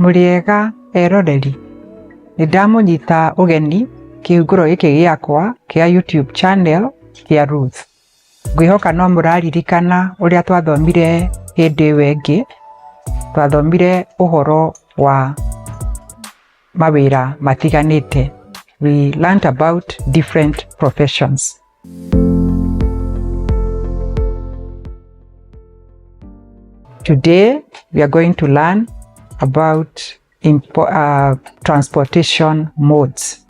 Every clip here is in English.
Muriega eroreri. Nidamunyita ugeni kiuguro giki giakwa kia YouTube channel kia Ruth. Ngwihoka no muraririkana uria twathomire hindi wengi. Twathomire uhoro wa mawira matiganite. We learned about different professions. Today we are going to learn about transportation modes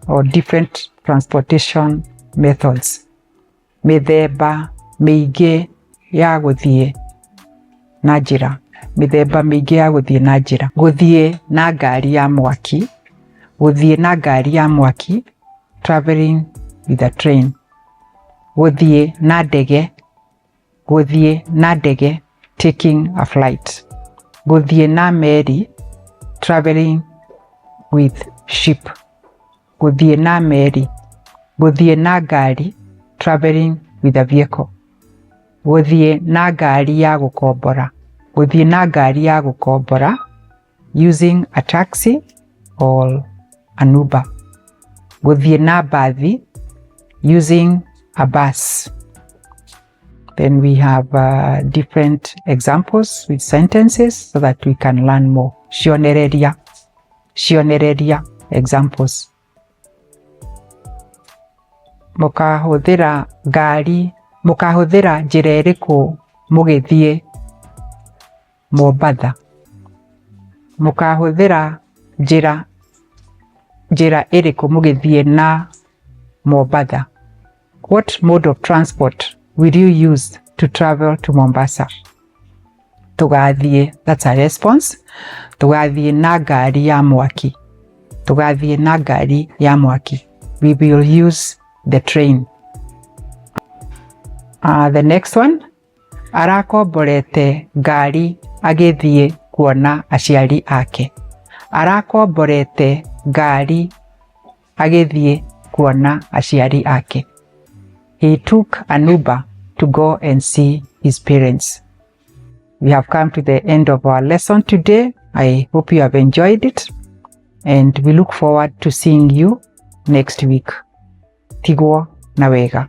or different transportation methods. Mithemba miingi ya guthie na njira. Mithemba miingi ya guthie na njira. Guthie na ngari ya mwaki. Guthie na ngari ya mwaki, traveling with a train. Guthie na ndege. Guthie na ndege, taking a flight. Guthie na meri, traveling with ship. Guthie na meri. Guthie na ngari, traveling with a vehicle. Guthie na ngari ya gukombora. Guthie na ngari ya gukombora, using a taxi or an Uber. Guthie na bathi, using a bus. Then we have different examples with sentences so that we can learn more. Cionereria. Cionereria examples. Mukahuthira ngari, mukahuthira njira iriku mugithie Mombatha. Mukahuthira njira iriku mugithie na Mombatha. What mode of transport will you use to travel to Mombasa? Tugathie, that's a response. Tugathie na ngari ya mwaki. Tugathie na ngari ya mwaki. We will use the train. The next one. Arakomborete ngari agithie kuona aciari ake. Arakomborete ngari agithie kuona aciari ake. He took an Uber to go and see his parents. We have come to the end of our lesson today. I hope you have enjoyed it, and we look forward to seeing you next week. Tigwo na wega.